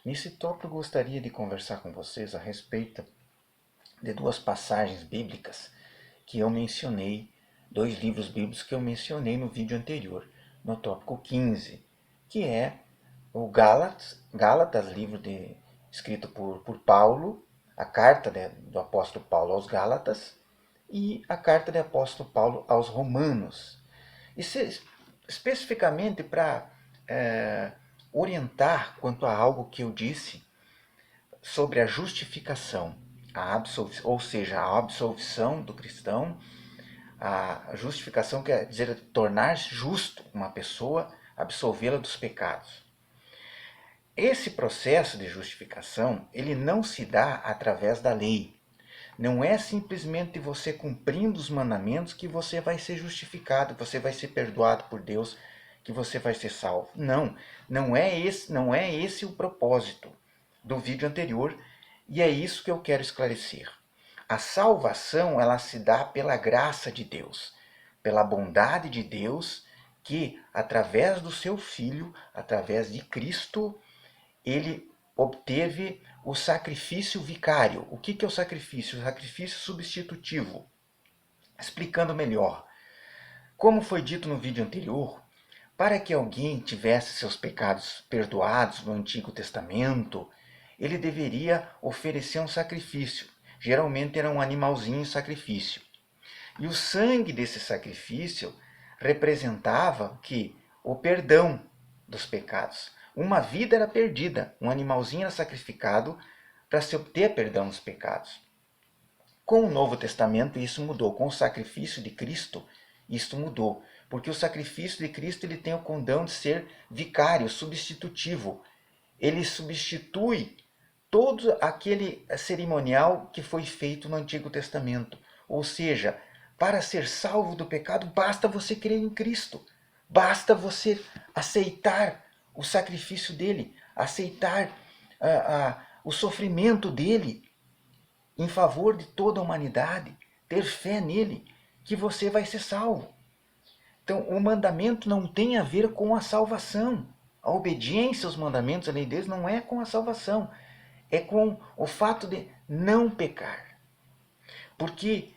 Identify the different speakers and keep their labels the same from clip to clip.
Speaker 1: Nesse tópico, eu gostaria de conversar com vocês a respeito de duas passagens bíblicas que eu mencionei, dois livros bíblicos que eu mencionei no vídeo anterior, no tópico 15, que é o Gálatas, escrito por Paulo, a carta do apóstolo Paulo aos Gálatas e a carta do apóstolo Paulo aos Romanos. E especificamente para orientar quanto a algo que eu disse sobre a justificação, ou seja, a absolvição do cristão. A justificação quer dizer tornar justo uma pessoa, absolvê-la dos pecados. Esse processo de justificação, ele não se dá através da lei. Não é simplesmente você cumprindo os mandamentos que você vai ser justificado, que você vai ser perdoado por Deus, que você vai ser salvo. Não, não é esse o propósito do vídeo anterior, e é isso que eu quero esclarecer. A salvação, ela se dá pela graça de Deus, pela bondade de Deus, que através do seu Filho, através de Cristo, ele obteve o sacrifício vicário. O que é o sacrifício? O sacrifício substitutivo. Explicando melhor. Como foi dito no vídeo anterior, para que alguém tivesse seus pecados perdoados no Antigo Testamento, ele deveria oferecer um sacrifício. Geralmente era um animalzinho sacrifício. E o sangue desse sacrifício representava que o perdão dos pecados. Uma vida era perdida, um animalzinho era sacrificado para se obter perdão dos pecados. Com o Novo Testamento isso mudou, com o sacrifício de Cristo isso mudou, porque o sacrifício de Cristo ele tem o condão de ser vicário, substitutivo. Ele substitui todo aquele cerimonial que foi feito no Antigo Testamento. Ou seja, para ser salvo do pecado, basta você crer em Cristo. Basta você aceitar o sacrifício dele, aceitar o sofrimento dele em favor de toda a humanidade, ter fé nele, que você vai ser salvo. Então, o mandamento não tem a ver com a salvação. A obediência aos mandamentos, a lei deles, não é com a salvação. É com o fato de não pecar. Porque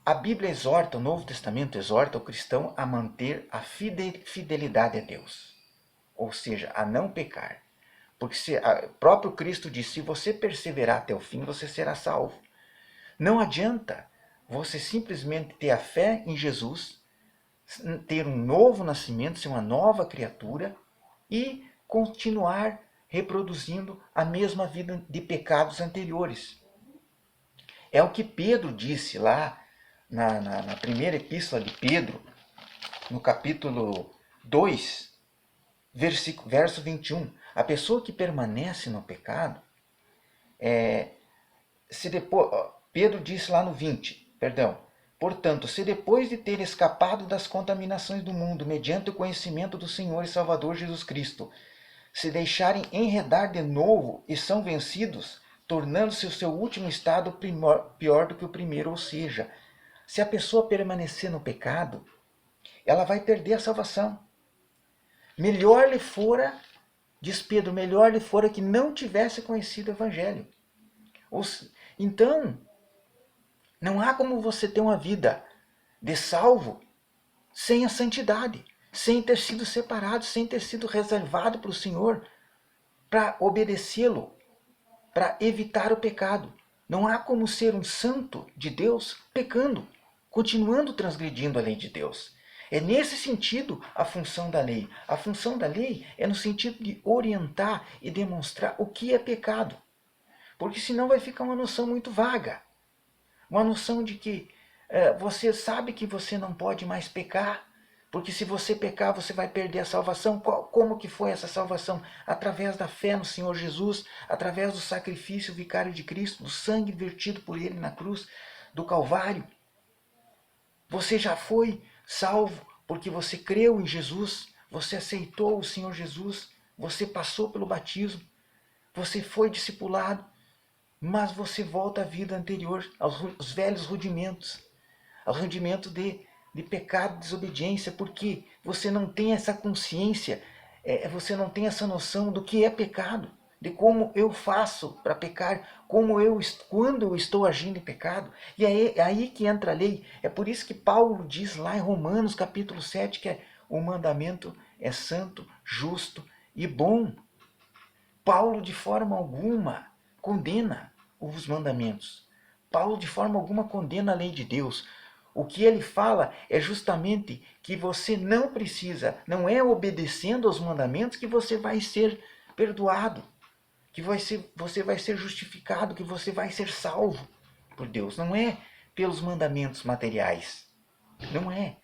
Speaker 1: a Bíblia exorta, o Novo Testamento exorta o cristão a manter a fidelidade a Deus. Ou seja, a não pecar. Porque o próprio Cristo disse, se você perseverar até o fim, você será salvo. Não adianta você simplesmente ter a fé em Jesus, ter um novo nascimento, ser uma nova criatura e continuar reproduzindo a mesma vida de pecados anteriores. É o que Pedro disse lá na primeira epístola de Pedro, no capítulo 2, verso 21. A pessoa que permanece no pecado, Pedro disse lá no 20, portanto, se depois de ter escapado das contaminações do mundo, mediante o conhecimento do Senhor e Salvador Jesus Cristo, se deixarem enredar de novo e são vencidos, tornando-se o seu último estado pior do que o primeiro, ou seja, se a pessoa permanecer no pecado, ela vai perder a salvação. Melhor lhe fora, diz Pedro, melhor lhe fora que não tivesse conhecido o Evangelho. Então, não há como você ter uma vida de salvo sem a santidade, sem ter sido separado, sem ter sido reservado para o Senhor, para obedecê-lo, para evitar o pecado. Não há como ser um santo de Deus pecando, continuando transgredindo a lei de Deus. É nesse sentido a função da lei. A função da lei é no sentido de orientar e demonstrar o que é pecado. Porque senão vai ficar uma noção muito vaga. Uma noção de que você sabe que você não pode mais pecar, porque se você pecar, você vai perder a salvação. Como que foi essa salvação? Através da fé no Senhor Jesus, através do sacrifício vicário de Cristo, do sangue vertido por Ele na cruz do Calvário. Você já foi salvo porque você creu em Jesus, você aceitou o Senhor Jesus, você passou pelo batismo, você foi discipulado, mas você volta à vida anterior, aos velhos rudimentos, ao rudimento de pecado, desobediência, porque você não tem essa consciência, você não tem essa noção do que é pecado. de como eu faço para pecar, quando eu estou agindo em pecado. E é aí que entra a lei. É por isso que Paulo diz lá em Romanos capítulo 7 que o mandamento é santo, justo e bom. Paulo de forma alguma condena os mandamentos. Paulo de forma alguma condena a lei de Deus. O que ele fala é justamente que você não precisa, não é obedecendo aos mandamentos que você vai ser perdoado, que você vai ser justificado, que você vai ser salvo por Deus. Não é pelos mandamentos materiais, não é.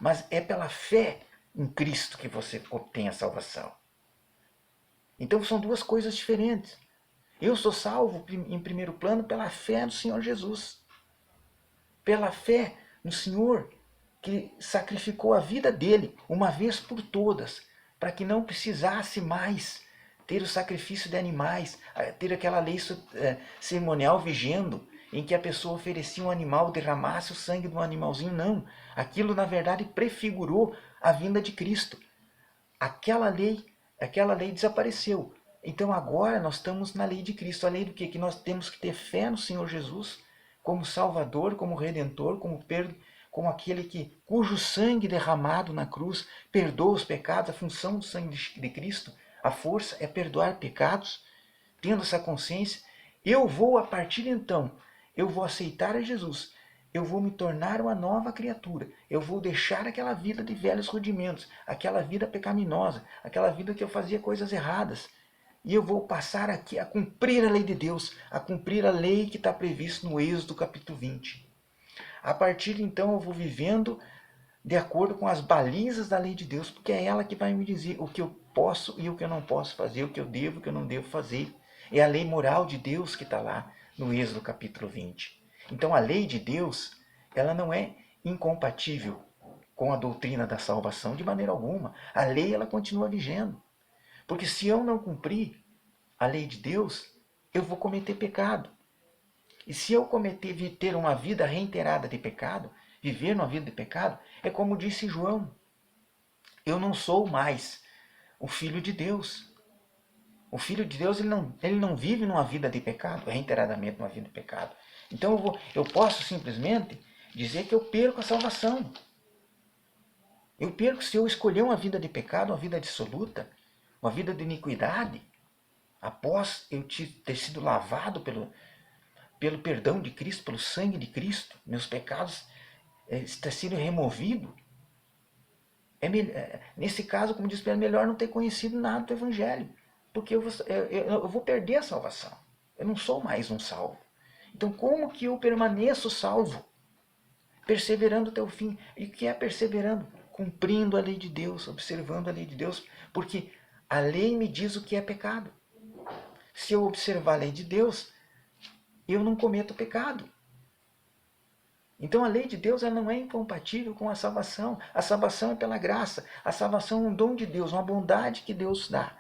Speaker 1: Mas é pela fé em Cristo que você obtém a salvação. Então são duas coisas diferentes. Eu sou salvo em primeiro plano pela fé no Senhor Jesus. Pela fé no Senhor que sacrificou a vida dele uma vez por todas, para que não precisasse mais ter o sacrifício de animais, ter aquela lei cerimonial vigendo, em que a pessoa oferecia um animal, derramasse o sangue de um animalzinho. Não, aquilo na verdade prefigurou a vinda de Cristo. Aquela lei desapareceu. Então agora nós estamos na lei de Cristo. A lei do quê? Que nós temos que ter fé no Senhor Jesus como Salvador, como Redentor, como aquele cujo sangue derramado na cruz perdoa os pecados. A função do sangue de Cristo, a força é perdoar pecados. Tendo essa consciência, eu vou, a partir de então, eu vou aceitar a Jesus. Eu vou me tornar uma nova criatura. Eu vou deixar aquela vida de velhos rudimentos, aquela vida pecaminosa, aquela vida que eu fazia coisas erradas. E eu vou passar aqui a cumprir a lei de Deus, a cumprir a lei que está prevista no Êxodo capítulo 20. A partir de então eu vou vivendo de acordo com as balizas da lei de Deus, porque é ela que vai me dizer o que eu posso e o que eu não posso fazer, o que eu devo e o que eu não devo fazer. É a lei moral de Deus que está lá no Êxodo capítulo 20. Então a lei de Deus, ela não é incompatível com a doutrina da salvação de maneira alguma. A lei, ela continua vigendo. Porque se eu não cumprir a lei de Deus, eu vou cometer pecado. E se eu ter uma vida reiterada de pecado, viver uma vida de pecado, é como disse João, eu não sou mais o Filho de Deus. O Filho de Deus ele não vive numa vida de pecado, reiteradamente numa vida de pecado. Então eu posso simplesmente dizer que eu perco a salvação. Eu perco se eu escolher uma vida de pecado, uma vida dissoluta, uma vida de iniquidade, após eu ter sido lavado pelo perdão de Cristo, pelo sangue de Cristo, meus pecados ter sido removido. Nesse caso, como diz Pedro, é melhor não ter conhecido nada do Evangelho, porque eu vou perder a salvação. Eu não sou mais um salvo. Então como que eu permaneço salvo? Perseverando até o fim. E o que é perseverando? Cumprindo a lei de Deus, observando a lei de Deus, porque a lei me diz o que é pecado. Se eu observar a lei de Deus, eu não cometo pecado. Então a lei de Deus ela não é incompatível com a salvação. A salvação é pela graça. A salvação é um dom de Deus, uma bondade que Deus dá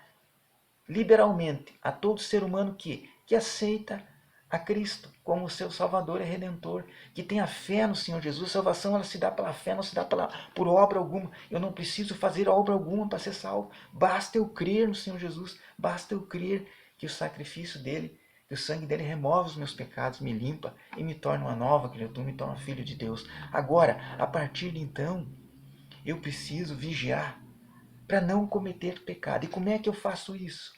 Speaker 1: liberalmente a todo ser humano que aceita a Cristo como seu Salvador e Redentor, que tem a fé no Senhor Jesus. A salvação ela se dá pela fé, não se dá por obra alguma. Eu não preciso fazer obra alguma para ser salvo. Basta eu crer no Senhor Jesus, basta eu crer que o sacrifício dele, que o sangue dele remove os meus pecados, me limpa e me torna uma nova criatura, me torna filho de Deus. Agora, a partir de então, eu preciso vigiar para não cometer pecado. E como é que eu faço isso?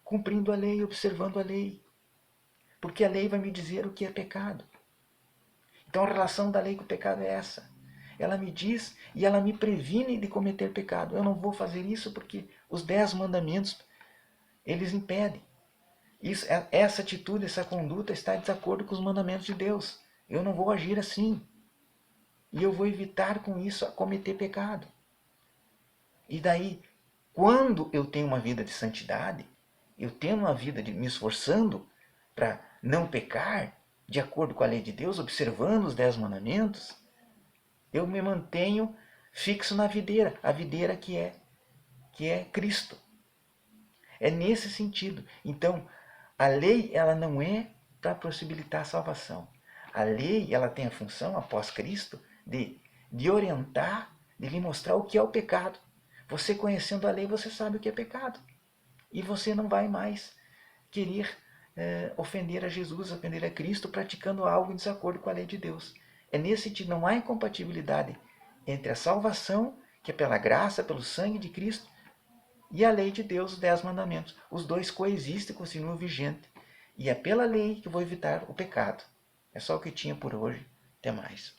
Speaker 1: Cumprindo a lei, observando a lei. Porque a lei vai me dizer o que é pecado. Então a relação da lei com o pecado é essa. Ela me diz e ela me previne de cometer pecado. Eu não vou fazer isso porque os 10 mandamentos, eles impedem. Essa atitude, essa conduta está em desacordo com os mandamentos de Deus. Eu não vou agir assim. E eu vou evitar com isso a cometer pecado. E daí, quando eu tenho uma vida de santidade, eu tenho uma vida de me esforçando para não pecar, de acordo com a lei de Deus, observando os 10 mandamentos, eu me mantenho fixo na videira, a videira que é Cristo. É nesse sentido. Então, a lei ela não é para possibilitar a salvação. A lei ela tem a função, após Cristo, de orientar, de lhe mostrar o que é o pecado. Você conhecendo a lei, você sabe o que é pecado. E você não vai mais querer ofender a Jesus, ofender a Cristo, praticando algo em desacordo com a lei de Deus. É nesse sentido, não há incompatibilidade entre a salvação, que é pela graça, pelo sangue de Cristo, e a lei de Deus, os 10 mandamentos. Os dois coexistem e continuam vigentes. E é pela lei que eu vou evitar o pecado. É só o que tinha por hoje. Até mais.